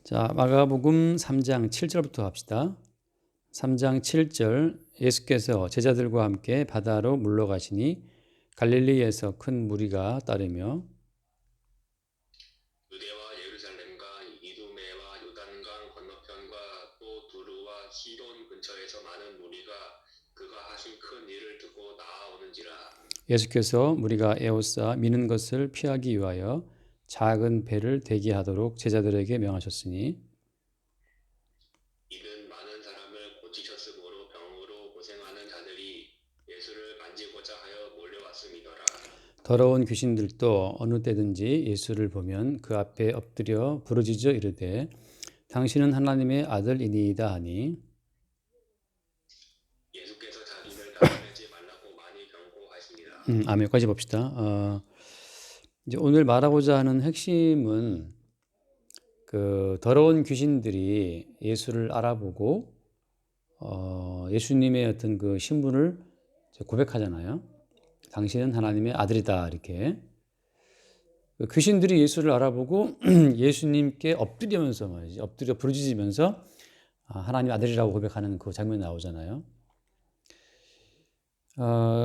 자, 마가복음 3장 7절부터 합시다. 3장 7절 예수께서 제자들과 함께 바다로 물러가시니 갈릴리에서 큰 무리가 따르며 유대와 예루살렘과 이두메와 요단강 건너편과 또 두루와 시돈 근처에서 많은 무리가 그가 하신 큰 일을 듣고 나아오는지라. 예수께서 무리가 에워싸 미는 것을 피하기 위하여 작은 배를 대기하도록 제자들에게 명하셨으니 이는 많은 사람을 고치셨으므로 병으로 고생하는 자들이 예수를 만지고자 하여 몰려왔음이더라. 더러운 귀신들도 어느 때든지 예수를 보면 그 앞에 엎드려 부르짖어 이르되 당신은 하나님의 아들이니이다 하니 예수께서 자기를 나타내지 말라고 많이 경고하십니다. 여기까지 봅시다. 이제 오늘 말하고자 하는 핵심은 그 더러운 귀신들이 예수를 알아보고 예수님의 어떤 그 신분을 고백하잖아요. 당신은 하나님의 아들이다 이렇게. 그 귀신들이 예수를 알아보고 예수님께 엎드리면서 말이지 엎드려 부르짖으면서 하나님 아들이라고 고백하는 그 장면이 나오잖아요.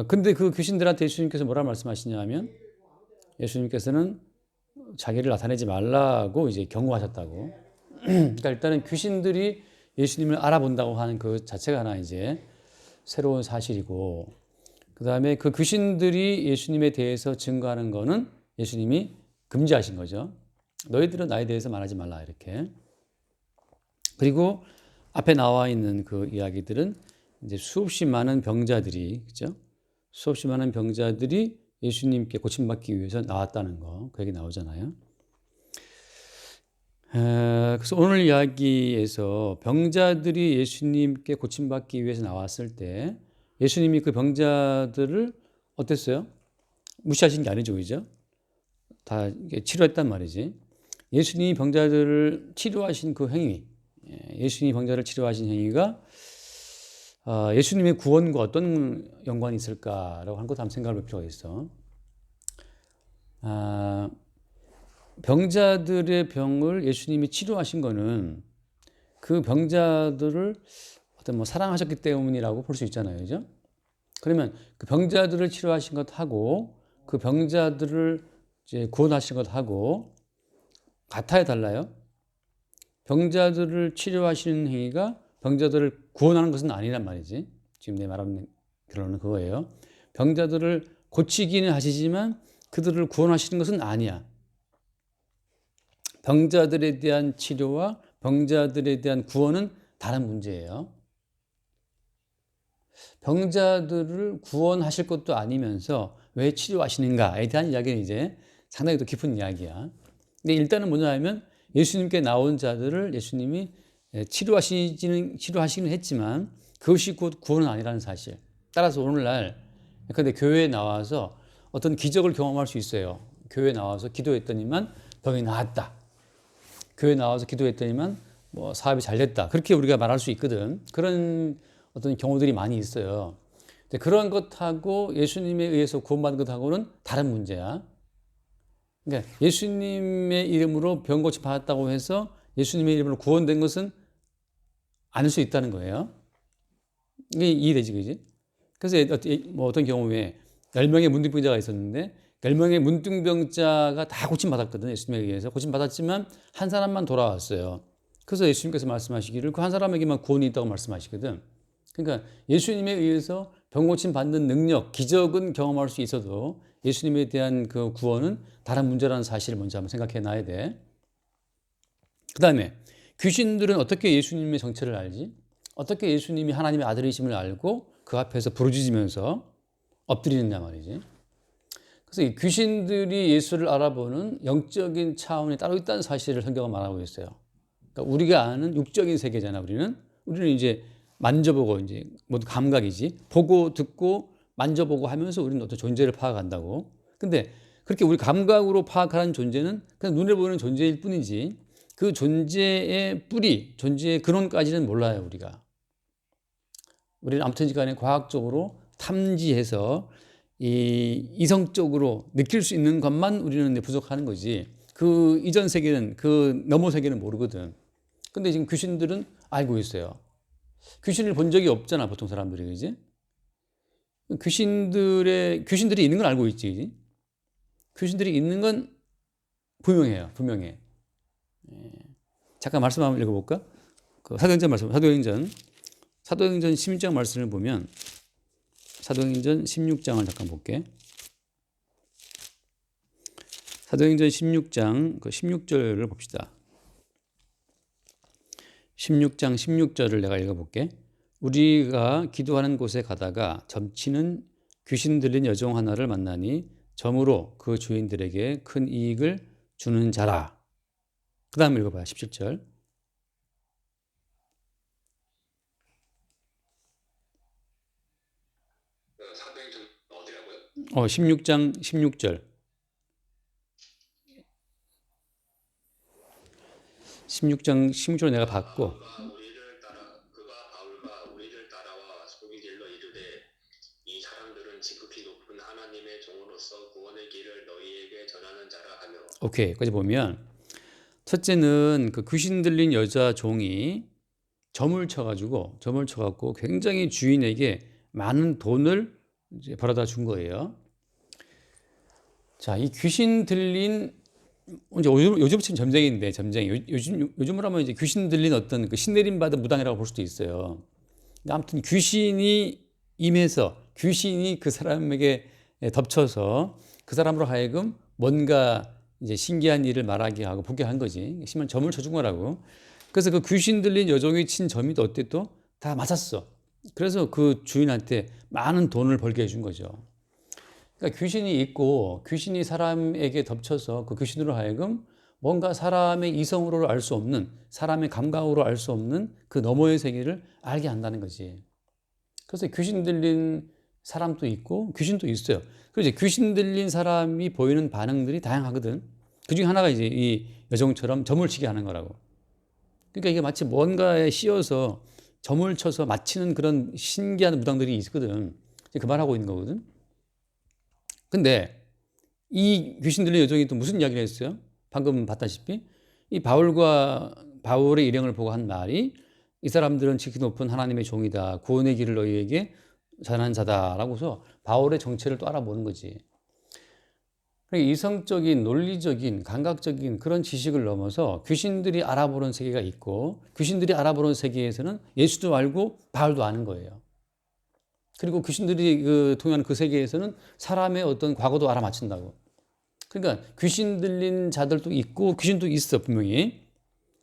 근데 그 귀신들한테 예수님께서 뭐라 말씀하시냐면 예수님께서는 자기를 나타내지 말라고 이제 경고하셨다고. 그러니까 일단은 귀신들이 예수님을 알아본다고 하는 그 자체가 하나 이제 새로운 사실이고, 그 다음에 그 귀신들이 예수님에 대해서 증거하는 거는 예수님이 금지하신 거죠. 너희들은 나에 대해서 말하지 말라 이렇게. 그리고 앞에 나와 있는 그 이야기들은 이제 수없이 많은 병자들이, 그죠? 수없이 많은 병자들이 예수님께 고침받기 위해서 나왔다는 거, 그 얘기 나오잖아요. 그래서 오늘 이야기에서 병자들이 예수님께 고침받기 위해서 나왔을 때 예수님이 그 병자들을 어땠어요? 무시하신 게 아니죠, 그죠? 다 치료했단 말이지. 예수님이 병자들을 치료하신 그 행위, 예수님이 병자를 치료하신 행위가 예수님의 구원과 어떤 연관이 있을까라고 하는 것도 한번 생각해 볼 필요가 있어. 병자들의 병을 예수님이 치료하신 거는 그 병자들을 어떤 사랑하셨기 때문이라고 볼 수 있잖아요, 그죠? 그러면 그 병자들을 치료하신 것하고 그 병자들을 이제 구원하신 것하고 같아야 달라요? 병자들을 치료하시는 행위가 병자들을 구원하는 것은 아니란 말이지. 지금 내 말하는 결론은 그거예요. 병자들을 고치기는 하시지만 그들을 구원하시는 것은 아니야. 병자들에 대한 치료와 병자들에 대한 구원은 다른 문제예요. 병자들을 구원하실 것도 아니면서 왜 치료하시는가에 대한 이야기는 이제 상당히 더 깊은 이야기야. 근데 일단은 뭐냐 하면 예수님께 나온 자들을 예수님이 치료하시기는 했지만 그것이 곧 구원은 아니라는 사실. 따라서 오늘날 근데 교회에 나와서 어떤 기적을 경험할 수 있어요. 교회에 나와서 기도했더니만 병이 나았다. 교회 나와서 기도했더니만 사업이 잘 됐다. 그렇게 우리가 말할 수 있거든. 그런 어떤 경우들이 많이 있어요. 근데 그런 것하고 예수님에 의해서 구원받은 것하고는 다른 문제야. 그러니까 예수님의 이름으로 병 고침 받았다고 해서 예수님의 이름으로 구원된 것은 아닐 수 있다는 거예요. 이게 이해되지, 그지? 그래서 어떤 경우에 10명의 문둥병자가 있었는데 10명의 문둥병자가 다 고침받았거든요. 예수님에 의해서 고침받았지만 한 사람만 돌아왔어요. 그래서 예수님께서 말씀하시기를 그 한 사람에게만 구원이 있다고 말씀하시거든. 그러니까 예수님에 의해서 병 고침 받는 능력, 기적은 경험할 수 있어도 예수님에 대한 그 구원은 다른 문제라는 사실을 먼저 한번 생각해 놔야 돼. 그 다음에 귀신들은 어떻게 예수님의 정체를 알지? 어떻게 예수님이 하나님의 아들이심을 알고 그 앞에서 부르짖으면서 엎드리느냐 말이지. 그래서 이 귀신들이 예수를 알아보는 영적인 차원이 따로 있다는 사실을 성경은 말하고 있어요. 그러니까 우리가 아는 육적인 세계잖아. 우리는 이제 만져보고 이제 모두 감각이지. 보고 듣고 만져보고 하면서 우리는 어떤 존재를 파악한다고. 근데 그렇게 우리 감각으로 파악하는 존재는 그냥 눈에 보이는 존재일 뿐이지 그 존재의 뿌리, 존재의 근원까지는 몰라요, 우리가. 우리는 아무튼 간에 과학적으로 탐지해서 이 이성적으로 느낄 수 있는 것만 우리는 부족하는 거지. 그 이전 세계는, 그 너머 세계는 모르거든. 근데 지금 귀신들은 알고 있어요. 귀신을 본 적이 없잖아, 보통 사람들이, 그지? 귀신들이 있는 건 알고 있지, 그지? 귀신들이 있는 건 분명해요, 분명해. 잠깐 말씀 한번 읽어볼까? 사도행전 16장 말씀을 보면, 사도행전 16장을 잠깐 볼게. 사도행전 16장 그 16절을 봅시다. 16장 16절을 내가 읽어볼게. 우리가 기도하는 곳에 가다가 점치는 귀신 들린 여종 하나를 만나니 점으로 그 주인들에게 큰 이익을 주는 자라. 그 다음 읽어봐요. 17절. 사도행전 어디라고요? 16장 16절. 16장 16절 내가 봤고, 바울과 우리를 따라와 소리질러 이르되 이 사람들은 지극히 높은 하나님의 종으로서 구원의 길을 너희에게 전하는 자라 하며. 오케이. 여기까지 보면 첫째는 그 귀신 들린 여자 종이 점을 쳐갖고 굉장히 주인에게 많은 돈을 이제 벌어다 준 거예요. 자, 이 귀신 들린 이제 요즘 점쟁이인데 요즘으로 하면 이제 귀신 들린 어떤 그 신내림 받은 무당이라고 볼 수도 있어요. 아무튼 귀신이 임해서 귀신이 그 사람에게 덮쳐서 그 사람으로 하여금 뭔가 이제 신기한 일을 말하게 하고 보게 한 거지. 심한 점을 쳐준 거라고. 그래서 그 귀신 들린 여종이 친 점이 어때 또 다 맞았어. 그래서 그 주인한테 많은 돈을 벌게 해준 거죠. 그러니까 귀신이 있고 귀신이 사람에게 덮쳐서 그 귀신으로 하여금 뭔가 사람의 이성으로 알 수 없는, 사람의 감각으로 알 수 없는 그 너머의 세계를 알게 한다는 거지. 그래서 귀신 들린 사람도 있고 귀신도 있어요. 그래서 귀신 들린 사람이 보이는 반응들이 다양하거든. 그 중에 하나가 이제 이 여종처럼 점을 치게 하는 거라고. 그러니까 이게 마치 뭔가에 씌어서 점을 쳐서 맞히는 그런 신기한 무당들이 있거든. 그 말하고 있는 거거든. 근데 이 귀신 들린 여종이 또 무슨 이야기를 했어요? 방금 봤다시피 이 바울의 일행을 보고 한 말이 이 사람들은 지극히 높은 하나님의 종이다. 구원의 길을 너희에게 전한 자다라고서 바울의 정체를 또 알아보는 거지. 이성적인, 논리적인, 감각적인 그런 지식을 넘어서 귀신들이 알아보는 세계가 있고 귀신들이 알아보는 세계에서는 예수도 알고 바울도 아는 거예요. 그리고 귀신들이 통하는 그 세계에서는 사람의 어떤 과거도 알아맞힌다고. 그러니까 귀신 들린 자들도 있고 귀신도 있어 분명히.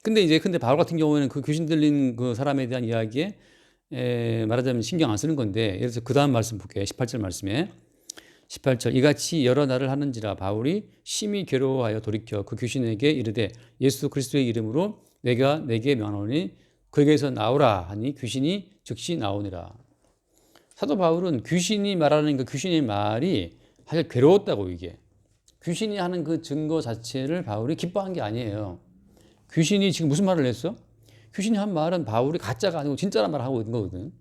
근데 바울 같은 경우에는 그 귀신 들린 그 사람에 대한 이야기에 말하자면 신경 안 쓰는 건데, 예를 들어서 그 다음 말씀 볼게요. 18절 말씀에 18절 이같이 여러 날을 하는지라 바울이 심히 괴로워하여 돌이켜 그 귀신에게 이르되 예수 그리스도의 이름으로 내가 내게 명하노니 그에게서 나오라 하니 귀신이 즉시 나오니라. 사도 바울은 귀신이 말하는 그 귀신의 말이 사실 괴로웠다고. 이게 귀신이 하는 그 증거 자체를 바울이 기뻐한 게 아니에요. 귀신이 지금 무슨 말을 했어? 귀신이 한 말은 바울이 가짜가 아니고 진짜란 말을 하고 있는 거거든.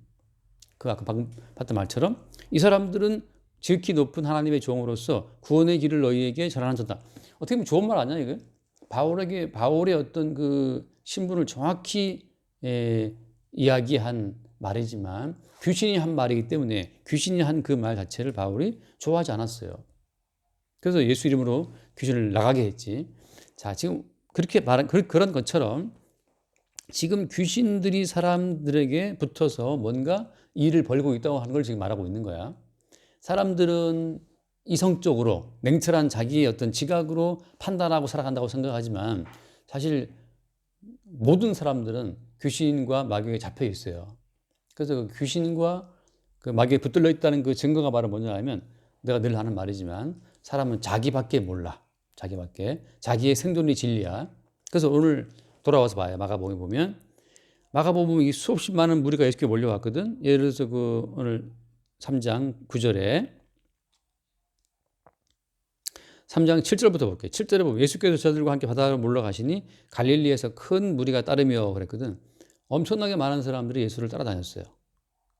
그 아까 방금 봤던 말처럼 이 사람들은 지극히 높은 하나님의 종으로서 구원의 길을 너희에게 전하는 자다. 어떻게 보면 좋은 말 아니야 이게? 바울의 어떤 그 신분을 정확히 이야기한 말이지만 귀신이 한 말이기 때문에 귀신이 한 그 말 자체를 바울이 좋아하지 않았어요. 그래서 예수 이름으로 귀신을 나가게 했지. 자, 지금 그렇게 말한 그런 것처럼 지금 귀신들이 사람들에게 붙어서 뭔가 일을 벌이고 있다고 하는 걸 지금 말하고 있는 거야. 사람들은 이성적으로 냉철한 자기의 어떤 지각으로 판단하고 살아간다고 생각하지만 사실 모든 사람들은 귀신과 마귀에 잡혀 있어요. 그래서 그 귀신과 그 마귀에 붙들려 있다는 그 증거가 바로 뭐냐 하면 내가 늘 하는 말이지만 사람은 자기밖에 몰라. 자기의 생존이 진리야. 그래서 오늘 돌아와서 봐요. 마가복음에 보면 이 수없이 많은 무리가 예수께 몰려왔거든. 예를 들어서 그 오늘 3장 9절에 3장 7절부터 볼게요. 7절에 보면 예수께서 저들과 함께 바다로 물러가시니 갈릴리에서 큰 무리가 따르며 그랬거든. 엄청나게 많은 사람들이 예수를 따라다녔어요.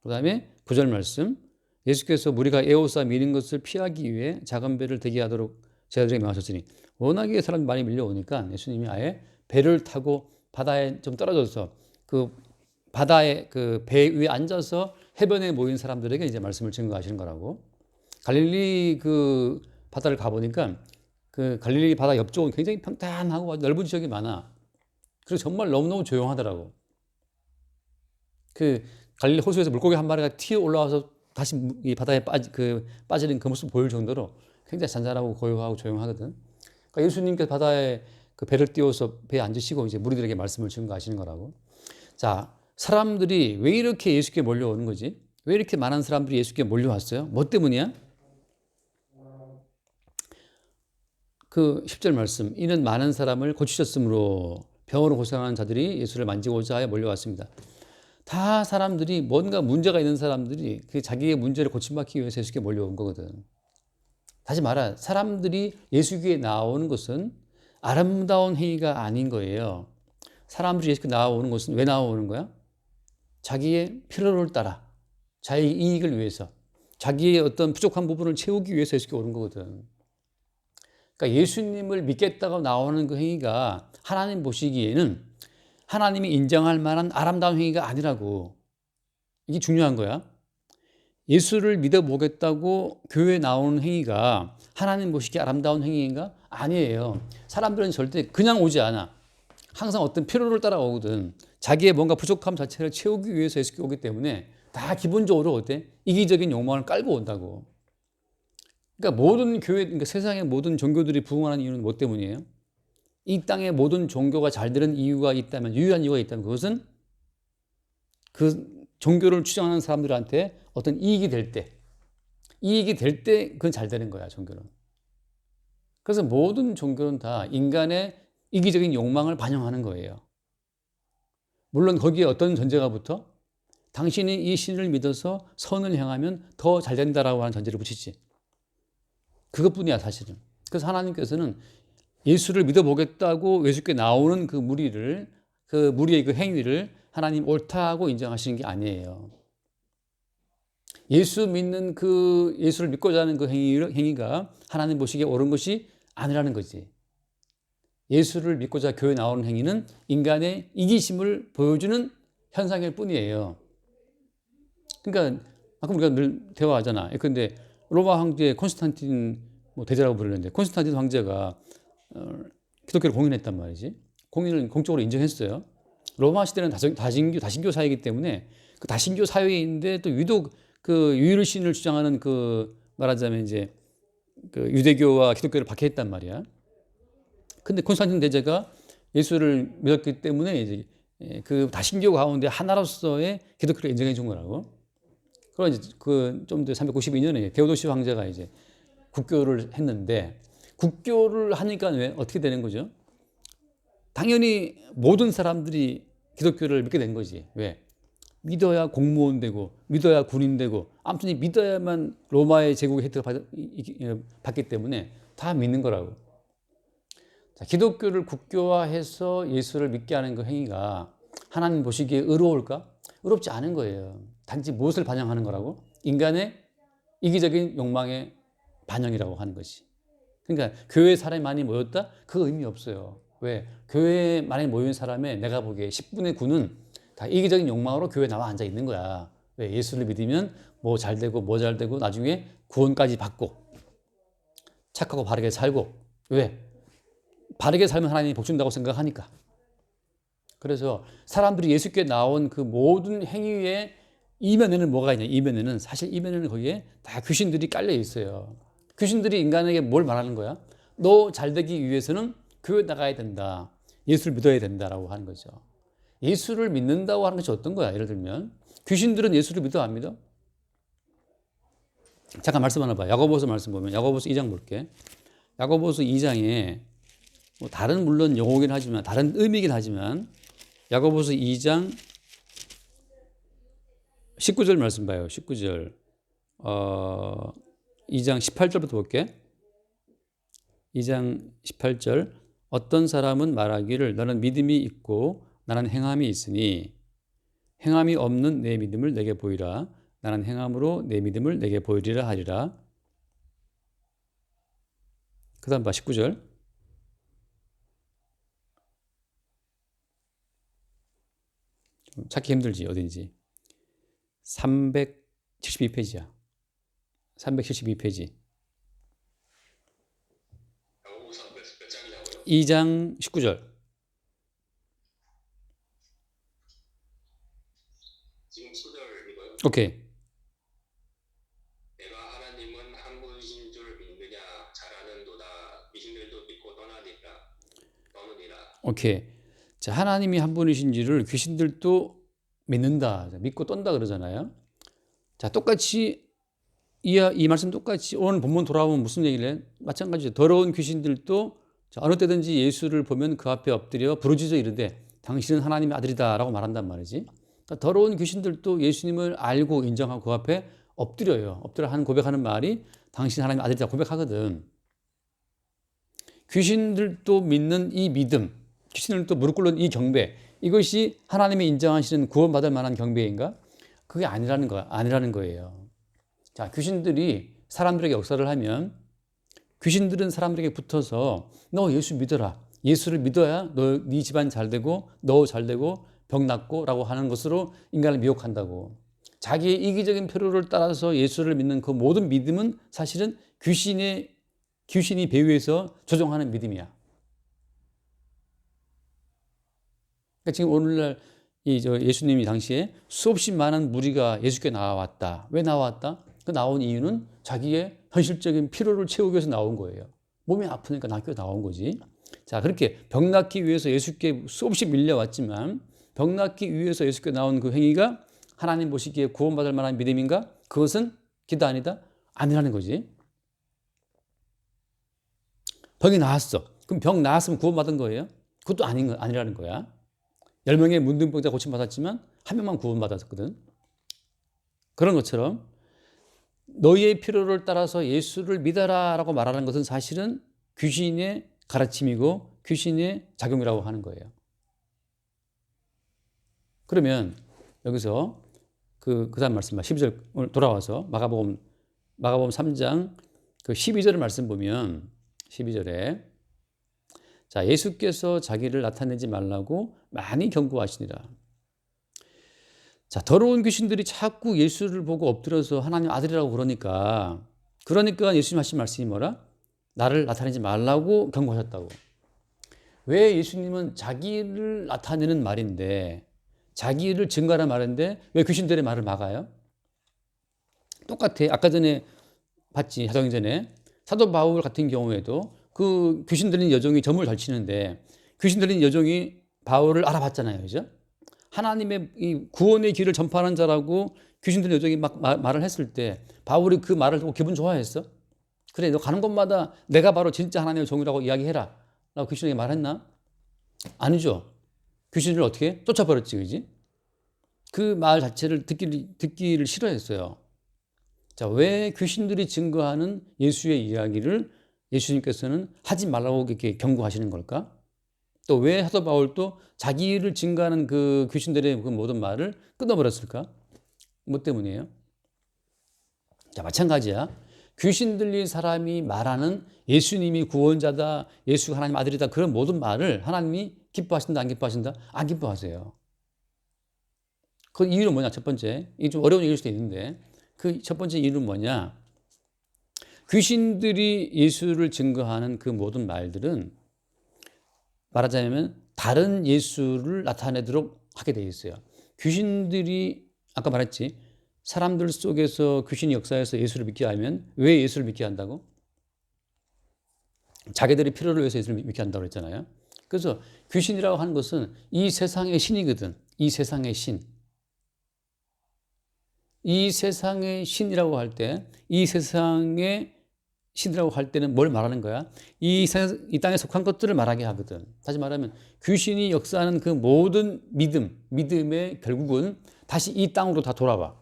그 다음에 9절 말씀 예수께서 무리가 에워싸 미는 것을 피하기 위해 작은 배를 대기하도록 제자들에게 명하셨으니 워낙에 사람이 많이 밀려오니까 예수님이 아예 배를 타고 바다에 좀 떨어져서 그 바다에 그 배 위에 앉아서 해변에 모인 사람들에게 이제 말씀을 증거하시는 거라고. 갈릴리 그 바다를 가보니까 그 갈릴리 바다 옆쪽은 굉장히 평탄하고 넓은 지역이 많아. 그리고 정말 너무너무 조용하더라고. 그 갈릴리 호수에서 물고기 한 마리가 튀어 올라와서 다시 이 바다에 빠지는 그 모습 보일 정도로 굉장히 잔잔하고 고요하고 조용하거든. 그러니까 예수님께서 바다에 그 배를 띄워서 배에 앉으시고 이제 무리들에게 말씀을 증거하시는 거라고. 자, 사람들이 왜 이렇게 예수께 몰려오는 거지? 왜 이렇게 많은 사람들이 예수께 몰려왔어요? 뭐 때문이야? 그 10절 말씀, 이는 많은 사람을 고치셨으므로 병으로 고생하는 자들이 예수를 만지고자 하여 몰려왔습니다. 다 사람들이 뭔가 문제가 있는 사람들이 그 자기의 문제를 고침받기 위해서 예수께 몰려온 거거든. 다시 말해, 사람들이 예수께 나오는 것은 아름다운 행위가 아닌 거예요. 사람들이 예수께 나오는 것은 왜 나오는 거야? 자기의 필요를 따라, 자기 이익을 위해서, 자기의 어떤 부족한 부분을 채우기 위해서 예수께 오는 거거든. 그러니까 예수님을 믿겠다고 나오는 그 행위가 하나님 보시기에는 하나님이 인정할 만한 아름다운 행위가 아니라고. 이게 중요한 거야. 예수를 믿어보겠다고 교회에 나오는 행위가 하나님 보시기에 아름다운 행위인가? 아니에요. 사람들은 절대 그냥 오지 않아. 항상 어떤 필요를 따라오거든. 자기의 뭔가 부족함 자체를 채우기 위해서 예수께 오기 때문에 다 기본적으로 어때? 이기적인 욕망을 깔고 온다고. 그러니까 모든 교회, 그러니까 세상의 모든 종교들이 부흥하는 이유는 뭐 때문이에요? 이 땅의 모든 종교가 잘 되는 이유가 있다면, 유일한 이유가 있다면 그것은 그 종교를 추정하는 사람들한테 어떤 이익이 될 때 그건 잘 되는 거야, 종교는. 그래서 모든 종교는 다 인간의 이기적인 욕망을 반영하는 거예요. 물론 거기에 어떤 전제가 붙어? 당신이 이 신을 믿어서 선을 행하면 더 잘 된다라고 하는 전제를 붙이지. 그것뿐이야, 사실은. 그래서 하나님께서는 예수를 믿어보겠다고 예수께 나오는 그 무리의 그 행위를 하나님 옳다고 인정하시는 게 아니에요. 예수를 믿고자 하는 그 행위가 하나님 보시기에 옳은 것이 아니라는 거지. 예수를 믿고자 교회 나오는 행위는 인간의 이기심을 보여주는 현상일 뿐이에요. 그러니까 아까 우리가 늘 대화하잖아. 근데 로마 황제 콘스탄틴 대제라고 부르는데 콘스탄틴 황제가 기독교를 공인했단 말이지. 공인을 공적으로 인정했어요. 로마 시대는 다신교 사회이기 때문에 그 다신교 사회인데 또 유독 그 유일신을 주장하는 그 말하자면 이제 그 유대교와 기독교를 박해했단 말이야. 근데 콘스탄틴 대제가 예수를 믿었기 때문에 이제 그 다신교 가운데 하나로서의 기독교를 인정해 준 거라고. 그럼 이제 그 좀 더 392년에 데오도시 황제가 이제 국교를 했는데 국교를 하니까 왜 어떻게 되는 거죠? 당연히 모든 사람들이 기독교를 믿게 된 거지. 왜? 믿어야 공무원 되고 믿어야 군인 되고 아무튼 믿어야만 로마의 제국의 혜택을 받기 때문에 다 믿는 거라고. 자, 기독교를 국교화해서 예수를 믿게 하는 그 행위가 하나님 보시기에 의로울까? 의롭지 않은 거예요. 단지 무엇을 반영하는 거라고? 인간의 이기적인 욕망의 반영이라고 하는 것이. 그러니까 교회에 사람이 많이 모였다? 그 의미 없어요. 왜? 교회에 많이 모인 사람의 내가 보기에 10분의 9는 다 이기적인 욕망으로 교회에 나와 앉아 있는 거야. 왜? 예수를 믿으면 뭐 잘 되고 나중에 구원까지 받고 착하고 바르게 살고. 왜? 바르게 살면 하나님이 복 준다고 생각하니까. 그래서 사람들이 예수께 나온 그 모든 행위의 이면에는 뭐가 있냐? 사실 이면에는 거기에 다 귀신들이 깔려 있어요. 귀신들이 인간에게 뭘 말하는 거야? 너 잘 되기 위해서는 교회 나가야 된다. 예수를 믿어야 된다라고 하는 거죠. 예수를 믿는다고 하는 것이 어떤 거야? 예를 들면 귀신들은 예수를 믿어 안 믿어? 잠깐 말씀 하나 봐. 야고보서 말씀 보면 야고보서 2장 볼게. 야고보서 2장에 다른 물론 용어긴 하지만 다른 의미긴 하지만 야고보서 2장 19절 말씀 봐요. 19절 2장 18절부터 볼게. 2장 18절 어떤 사람은 말하기를 너는 믿음이 있고 나는 행함이 있으니 행함이 없는 내 믿음을 내게 보이라. 나는 행함으로 내 믿음을 내게 보이리라 하리라. 그 다음 봐 19절 찾기 힘들지 어딘지. 372페이지야. 372페이지. 야고보서 몇 장이냐고요? 2장 19절. 지금 7절 이거요? 오케이. 내가 하나님은 한 분이신 줄 믿느냐 잘하는도다. 귀신들도 믿고 떠느니라. 오케이. 자, 하나님이 한 분이신지를 귀신들도 믿는다. 믿고 떤다 그러잖아요. 자, 똑같이 이 말씀 똑같이 오늘 본문 돌아오면 무슨 얘기를 해? 마찬가지죠. 더러운 귀신들도 어느 때든지 예수를 보면 그 앞에 엎드려 부르짖어 이르되 당신은 하나님의 아들이다라고 말한단 말이지. 그러니까 더러운 귀신들도 예수님을 알고 인정하고 그 앞에 엎드려요. 엎드려 하는 고백하는 말이 당신 하나님의 아들이다 고백하거든. 귀신들도 믿는 이 믿음, 귀신들도 무릎 꿇는 이 경배, 이것이 하나님이 인정하시는 구원받을 만한 경배인가? 그게 아니라는 거예요. 자, 귀신들이 사람들에게 역사를 하면 귀신들은 사람들에게 붙어서 너 예수 믿어라. 예수를 믿어야 네 집안 잘 되고 너 잘 되고 병 낫고 라고 하는 것으로 인간을 미혹한다고. 자기의 이기적인 필요를 따라서 예수를 믿는 그 모든 믿음은 사실은 귀신이 배후에서 조종하는 믿음이야. 그러니까 지금 오늘날 예수님이 당시에 수없이 많은 무리가 예수께 나왔다. 왜 나왔다? 그 나온 이유는 자기의 현실적인 필요를 채우기 위해서 나온 거예요. 몸이 아프니까 학교에 나온 거지. 자, 그렇게 병 낫기 위해서 예수께 수없이 밀려왔지만 병 낫기 위해서 예수께 나온 그 행위가 하나님 보시기에 구원받을 만한 믿음인가? 그것은 기도 아니다? 아니라는 거지. 병이 나았어. 그럼 병 나았으면 구원받은 거예요? 그것도 아니라는 거야. 10명의 문둥병자 고침받았지만 한 명만 구원받았거든. 그런 것처럼 너희의 필요를 따라서 예수를 믿어라 라고 말하는 것은 사실은 귀신의 가르침이고 귀신의 작용이라고 하는 거예요. 그러면 여기서 그 다음 말씀 12절 오늘 돌아와서 마가복음 3장 그 12절 말씀 보면 12절에 자, 예수께서 자기를 나타내지 말라고 많이 경고하시니라. 자, 더러운 귀신들이 자꾸 예수를 보고 엎드려서 하나님 아들이라고 그러니까 예수님 하신 말씀이 뭐라? 나를 나타내지 말라고 경고하셨다고. 왜 예수님은 자기를 나타내는 말인데 자기를 증거하는 말인데 왜 귀신들의 말을 막아요? 똑같아. 아까 전에 봤지. 사도행 전에 사도 바울 같은 경우에도 그 귀신 들린 여종이 점을 잘 치는데 귀신 들린 여종이 바울을 알아봤잖아요. 그죠? 하나님의 이 구원의 길을 전파하는 자라고 귀신 들린 여종이 막 말을 했을 때 바울이 그 말을 듣고 기분 좋아했어? 그래, 너 가는 곳마다 내가 바로 진짜 하나님의 종이라고 이야기해라 라고 귀신에게 말했나? 아니죠. 귀신을 어떻게? 쫓아버렸지. 그지? 그 말 자체를 듣기를 싫어했어요. 자, 왜 귀신들이 증거하는 예수의 이야기를 예수님께서는 하지 말라고 이렇게 경고하시는 걸까? 또 왜 사도 바울도 자기를 증거하는 그 귀신들의 그 모든 말을 끊어버렸을까? 뭐 때문이에요? 자, 마찬가지야. 귀신 들린 사람이 말하는 예수님이 구원자다, 예수가 하나님 아들이다, 그런 모든 말을 하나님이 기뻐하신다, 안 기뻐하신다? 안 기뻐하세요. 그 이유는 뭐냐? 첫 번째, 이게 좀 어려운 얘기일 수도 있는데 그 첫 번째 이유는 뭐냐? 귀신들이 예수를 증거하는 그 모든 말들은 말하자면 다른 예수를 나타내도록 하게 되어 있어요. 귀신들이 아까 말했지, 사람들 속에서 귀신이 역사해서 예수를 믿게 하면 왜 예수를 믿게 한다고? 자기들의 필요를 위해서 예수를 믿게 한다고 그랬잖아요. 그래서 귀신이라고 하는 것은 이 세상의 신이거든. 이 세상의 신. 이 세상의 신이라고 할 때, 이 세상의 신이라고 할 때는 뭘 말하는 거야? 이 땅에 속한 것들을 말하게 하거든. 다시 말하면 귀신이 역사하는 그 모든 믿음의 결국은 다시 이 땅으로 다 돌아와.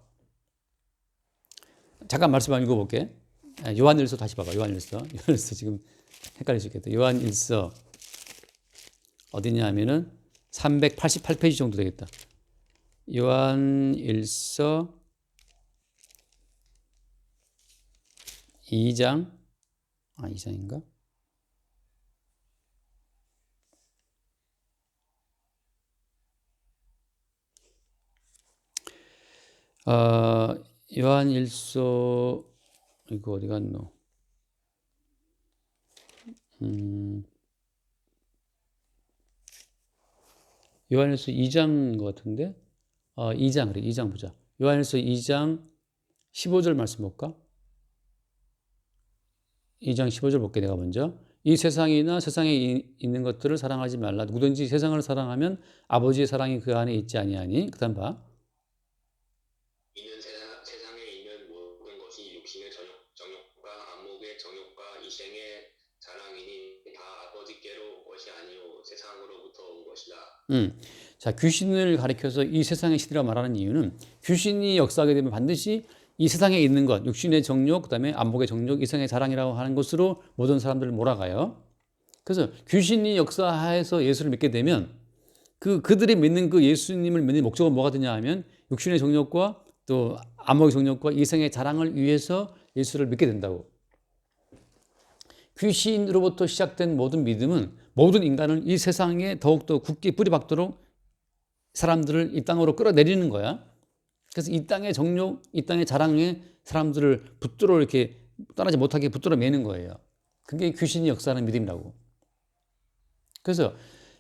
잠깐 말씀 한번 읽어볼게. 요한일서 다시 봐봐. 요한일서 지금 헷갈릴 수 있겠다. 요한일서 어디냐 하면은 388페이지 정도 되겠다. 요한일서 2장 2장인가? 요한일서 이거 어디 갔노? 요한일서 2장 것 같은데 2장 그래 2장 보자. 요한일서 2장 15절 말씀 볼까? 2장 15절 볼게 내가 먼저. 이 세상이나 세상에 있는 것들을 사랑하지 말라. 누구든지 세상을 사랑하면 아버지의 사랑이 그 안에 있지 아니하니. 그다음 봐. 이는 세상에 있는 모든 것이 육신의 정욕과 안목의 정욕과 이생의 자랑이니 다 아버지께로 온 것이 아니요 세상으로부터 온 것이다. 자, 귀신을 가리켜서 이 세상의 신이라고 말하는 이유는 귀신이 역사하게 되면 반드시 이 세상에 있는 것, 육신의 정욕, 그다음에 안목의 정욕, 이생의 자랑이라고 하는 것으로 모든 사람들을 몰아가요. 그래서 귀신이 역사해서 예수를 믿게 되면 그들이 믿는 그 예수님을 믿는 목적은 뭐가 되냐 하면 육신의 정욕과 또 안목의 정욕과 이생의 자랑을 위해서 예수를 믿게 된다고. 귀신으로부터 시작된 모든 믿음은 모든 인간을 이 세상에 더욱더 굳게 뿌리 박도록 사람들을 이 땅으로 끌어내리는 거야. 그래서 이 땅의 정욕, 이 땅의 자랑에 사람들을 붙들어 이렇게 떠나지 못하게 붙들어 매는 거예요. 그게 귀신이 역사하는 믿음이라고. 그래서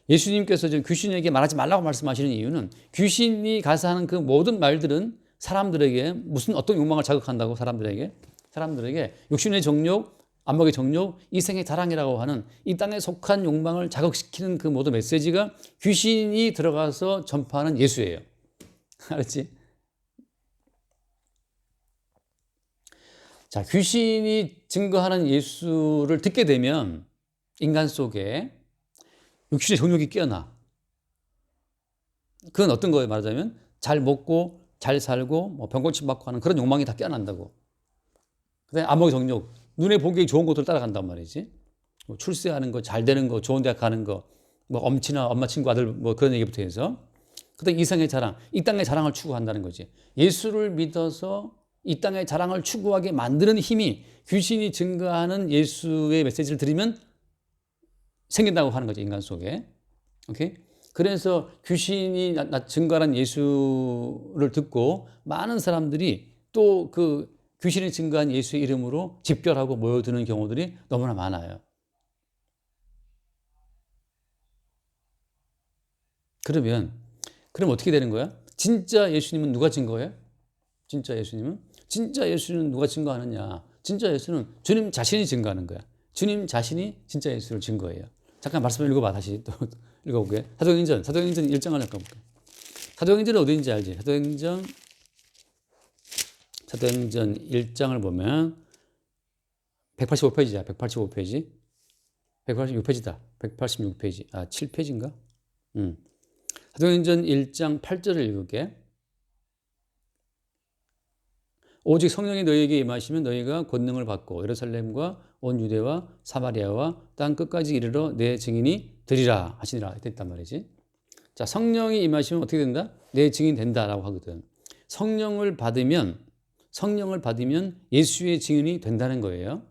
예수님께서 지금 귀신에게 말하지 말라고 말씀하시는 이유는 귀신이 가서 하는 그 모든 말들은 사람들에게 무슨 어떤 욕망을 자극한다고 사람들에게 육신의 정욕, 안목의 정욕, 이생의 자랑이라고 하는 이 땅에 속한 욕망을 자극시키는 그 모든 메시지가 귀신이 들어가서 전파하는 예수예요. 알았지? 자, 귀신이 증거하는 예수를 듣게 되면 인간 속에 육신의 정욕이 깨어나. 그건 어떤 거예요? 말하자면 잘 먹고 잘 살고 뭐 병고침 받고 하는 그런 욕망이 다 깨어난다고. 그다음에 안목의 정욕, 눈에 보기 좋은 것들 따라간단 말이지. 뭐 출세하는 거, 잘 되는 거, 좋은 대학 가는 거, 뭐 엄친아, 엄마 친구 아들 뭐 그런 얘기부터 해서. 그다음에 이생의 자랑, 이 땅의 자랑을 추구한다는 거지. 예수를 믿어서 이 땅의 자랑을 추구하게 만드는 힘이 귀신이 증거하는 예수의 메시지를 들으면 생긴다고 하는 거죠, 인간 속에. 오케이? 그래서 귀신이 증거하는 예수를 듣고 많은 사람들이 또 그 귀신이 증거한 예수의 이름으로 집결하고 모여드는 경우들이 너무나 많아요. 그럼 어떻게 되는 거야? 진짜 예수님은 누가 증거해? 진짜 예수는 누가 증거하느냐? 진짜 예수는 주님 자신이 증거하는 거야. 주님 자신이 진짜 예수를 증거해요. 잠깐 말씀을 읽어봐. 다시 또 읽어볼게. 사도행전 1장을 잠깐 볼게. 사도행전이 어디인지 알지? 사도행전 1장을 보면 185페이지야. 185페이지. 186페이지다. 186페이지. 7페이지인가? 사도행전 1장 8절을 읽을게. 오직 성령이 너희에게 임하시면 너희가 권능을 받고 예루살렘과 온 유대와 사마리아와 땅 끝까지 이르러 내 증인이 되리라 하시니라 됐단 말이지. 자, 성령이 임하시면 어떻게 된다? 내 증인 된다라고 하거든. 성령을 받으면 예수의 증인이 된다는 거예요.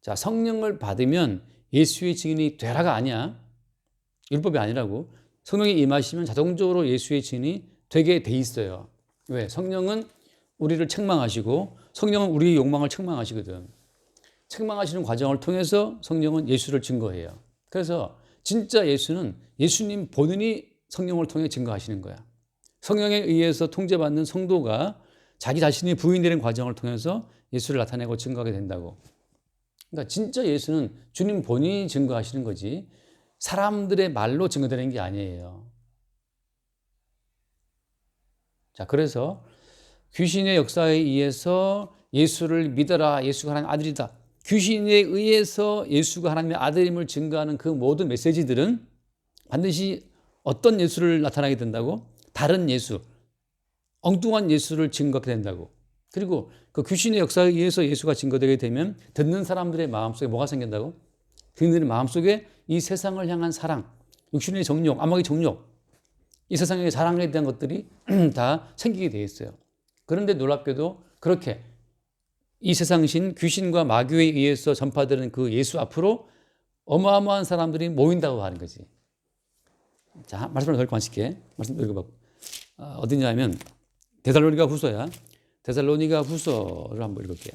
자, 성령을 받으면 예수의 증인이 되라가 아니야. 율법이 아니라고. 성령이 임하시면 자동적으로 예수의 증인이 되게 돼 있어요. 왜? 성령은 우리를 책망하시고 성령은 우리의 욕망을 책망하시거든. 책망하시는 과정을 통해서 성령은 예수를 증거해요. 그래서 진짜 예수는 예수님 본인이 성령을 통해 증거하시는 거야. 성령에 의해서 통제받는 성도가 자기 자신이 부인되는 과정을 통해서 예수를 나타내고 증거하게 된다고. 그러니까 진짜 예수는 주님 본인이 증거하시는 거지 사람들의 말로 증거되는 게 아니에요. 자, 그래서 귀신의 역사에 의해서 예수를 믿어라. 예수가 하나님의 아들이다. 귀신에 의해서 예수가 하나님의 아들임을 증거하는 그 모든 메시지들은 반드시 어떤 예수를 나타나게 된다고? 다른 예수, 엉뚱한 예수를 증거하게 된다고. 그리고 그 귀신의 역사에 의해서 예수가 증거되게 되면 듣는 사람들의 마음속에 뭐가 생긴다고? 그들의 마음속에 이 세상을 향한 사랑, 육신의 정욕, 안목의 정욕, 이 세상의 자랑에 대한 것들이 다 생기게 돼 있어요. 그런데 놀랍게도 그렇게 이 세상신 귀신과 마귀에 의해서 전파되는 그 예수 앞으로 어마어마한 사람들이 모인다고 하는 거지. 자, 말씀을 더 그만할게. 말씀 읽어봐. 어디냐면 데살로니가 후서야. 데살로니가 후서를 한번 읽을게요.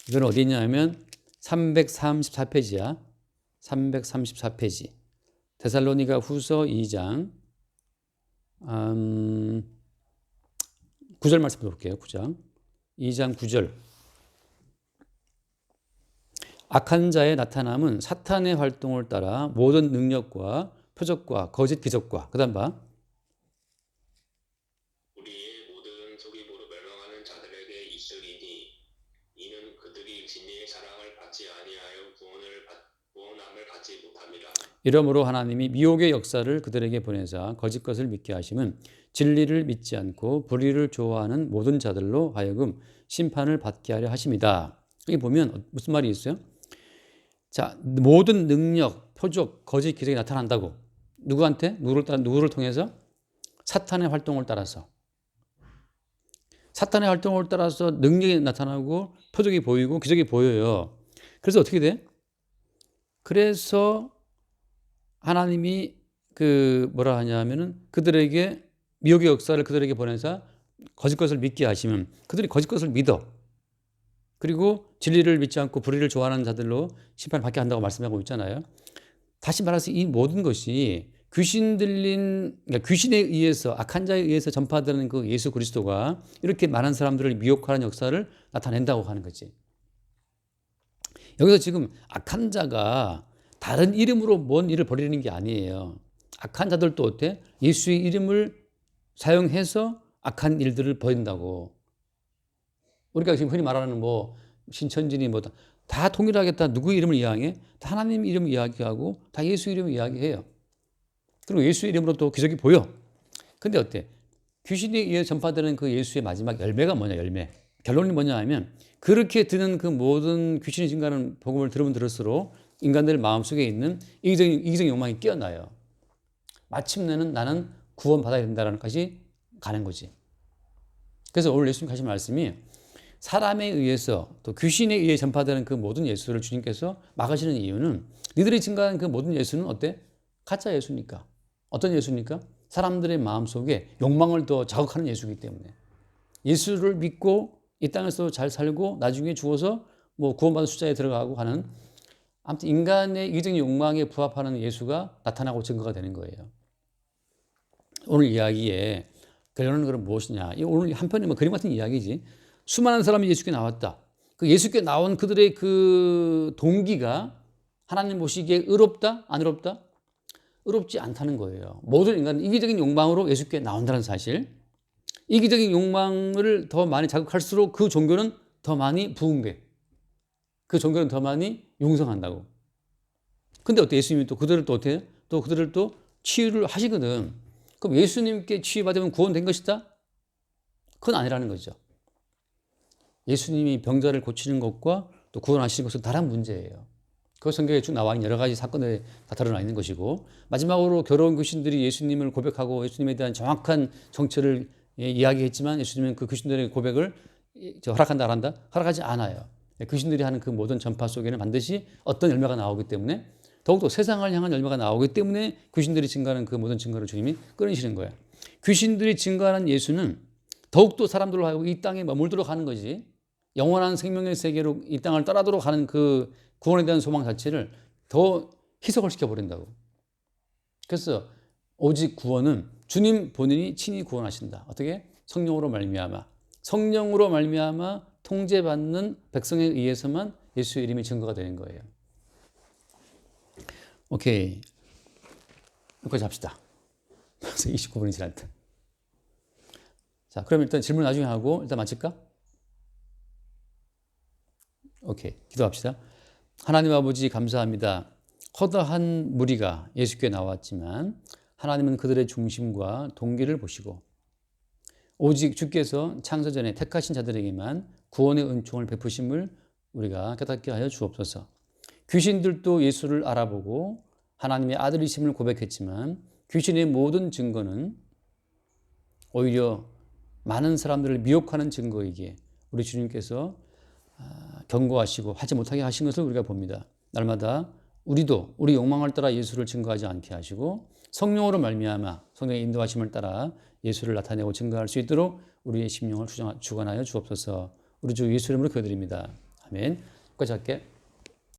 이건 어디 있냐면 334페이지야. 334페이지. 데살로니가 후서 2장 9절 말씀 볼게요. 9장. 2장 9절. 악한 자의 나타남은 사탄의 활동을 따라 모든 능력과 표적과 거짓 기적과 그다음 봐. 우리의 모든 속임으로 멸망하는 자들에게 있으리니 이는 그들이 진리의 사랑을 받지 아니하여 구원함을 받지 못함이라. 이러므로 하나님이 미혹의 역사를 그들에게 보내사 거짓 것을 믿게 하심은 진리를 믿지 않고 불의를 좋아하는 모든 자들로 하여금 심판을 받게 하려 하심이다. 여기 보면 무슨 말이 있어요? 자, 모든 능력, 표적, 거짓 기적이 나타난다고. 누구한테? 누구를 통해서? 사탄의 활동을 따라서. 사탄의 활동을 따라서 능력이 나타나고 표적이 보이고 기적이 보여요. 그래서 어떻게 돼? 그래서 하나님이 뭐라 하냐면은 그들에게 미혹의 역사를 그들에게 보내서 거짓 것을 믿게 하시면 그들이 거짓 것을 믿어. 그리고 진리를 믿지 않고 불의를 좋아하는 자들로 심판을 받게 한다고 말씀하고 있잖아요. 다시 말해서 이 모든 것이 그러니까 귀신에 의해서 악한 자에 의해서 전파되는 그 예수 그리스도가 이렇게 많은 사람들을 미혹하는 역사를 나타낸다고 하는 거지. 여기서 지금 악한 자가 다른 이름으로 뭔 일을 벌이는 게 아니에요. 악한 자들도 어때? 예수의 이름을 사용해서 악한 일들을 벌인다고. 우리가 지금 흔히 말하는 뭐 신천지니 뭐 다 통일하게 다 누구 이름을 이야기해? 다 하나님 이름을 이야기하고 다 예수 이름을 이야기해요. 그리고 예수 이름으로 또 기적이 보여. 근데 어때? 귀신에 의해 전파되는 그 예수의 마지막 열매가 뭐냐, 열매. 결론이 뭐냐 하면 그렇게 드는 그 모든 귀신이 증가하는 복음을 들으면 들을수록 인간들 마음속에 있는 이기적인 욕망이 깨어나요. 마침내는 나는 구원받아야 된다는 것이 가는 거지. 그래서 오늘 예수님 하신 말씀이 사람에 의해서 또 귀신에 의해 전파되는 그 모든 예수를 주님께서 막으시는 이유는 니들이 증가하는 그 모든 예수는 어때? 가짜 예수니까. 어떤 예수니까? 사람들의 마음속에 욕망을 더 자극하는 예수이기 때문에. 예수를 믿고 이 땅에서 잘 살고 나중에 죽어서 뭐 구원받은 숫자에 들어가고 하는 아무튼 인간의 이기적인 욕망에 부합하는 예수가 나타나고 증거가 되는 거예요. 오늘 이야기의 결론은 그럼 무엇이냐? 오늘 한편의 뭐 그림 같은 이야기지. 수많은 사람이 예수께 나왔다. 그 예수께 나온 그들의 그 동기가 하나님 보시기에 의롭다? 안 의롭다? 의롭지 않다는 거예요. 모든 인간은 이기적인 욕망으로 예수께 나온다는 사실. 이기적인 욕망을 더 많이 자극할수록 그 종교는 더 많이 부흥돼. 그 종교는 더 많이 융성한다고. 근데 어때? 예수님이 또 그들을 또 어떻게 해요? 또 그들을 또 치유를 하시거든. 그럼 예수님께 치유받으면 구원된 것이다? 그건 아니라는 거죠. 예수님이 병자를 고치는 것과 또 구원하시는 것은 다른 문제예요. 그 성경에 쭉 나와 있는 여러 가지 사건들이 다 드러나 있는 것이고 마지막으로 괴로운 귀신들이 예수님을 고백하고 예수님에 대한 정확한 정체를 이야기했지만 예수님은 그 귀신들의 고백을 허락한다 안 한다? 허락하지 않아요. 귀신들이 하는 그 모든 전파 속에는 반드시 어떤 열매가 나오기 때문에 더욱더 세상을 향한 열매가 나오기 때문에 귀신들이 증가하는 그 모든 증거를 주님이 끊으시는 거예요. 귀신들이 증가하는 예수는 더욱더 사람들로 하여금 이 땅에 머물도록 하는 거지. 영원한 생명의 세계로 이 땅을 떠나도록 하는 그 구원에 대한 소망 자체를 더 희석을 시켜버린다고. 그래서 오직 구원은 주님 본인이 친히 구원하신다. 어떻게? 성령으로 말미암아. 성령으로 말미암아 통제받는 백성에 의해서만 예수의 이름이 증거가 되는 거예요. 오케이. 여기까지 합시다. 벌써 29분이 지났다. 자, 그럼 일단 질문 나중에 하고 일단 마칠까? 오케이. 기도합시다. 하나님 아버지 감사합니다. 허다한 무리가 예수께 나왔지만 하나님은 그들의 중심과 동기를 보시고 오직 주께서 창세전에 택하신 자들에게만 구원의 은총을 베푸심을 우리가 깨닫게 하여 주옵소서. 귀신들도 예수를 알아보고 하나님의 아들이심을 고백했지만 귀신의 모든 증거는 오히려 많은 사람들을 미혹하는 증거이기에 우리 주님께서 경고하시고 하지 못하게 하신 것을 우리가 봅니다. 날마다 우리도 우리 욕망을 따라 예수를 증거하지 않게 하시고 성령으로 말미암아 성령의 인도하심을 따라 예수를 나타내고 증거할 수 있도록 우리의 심령을 주관하여 주옵소서. 우리 주 예수 이름으로 기도드립니다. 아멘. 여기까지 할게.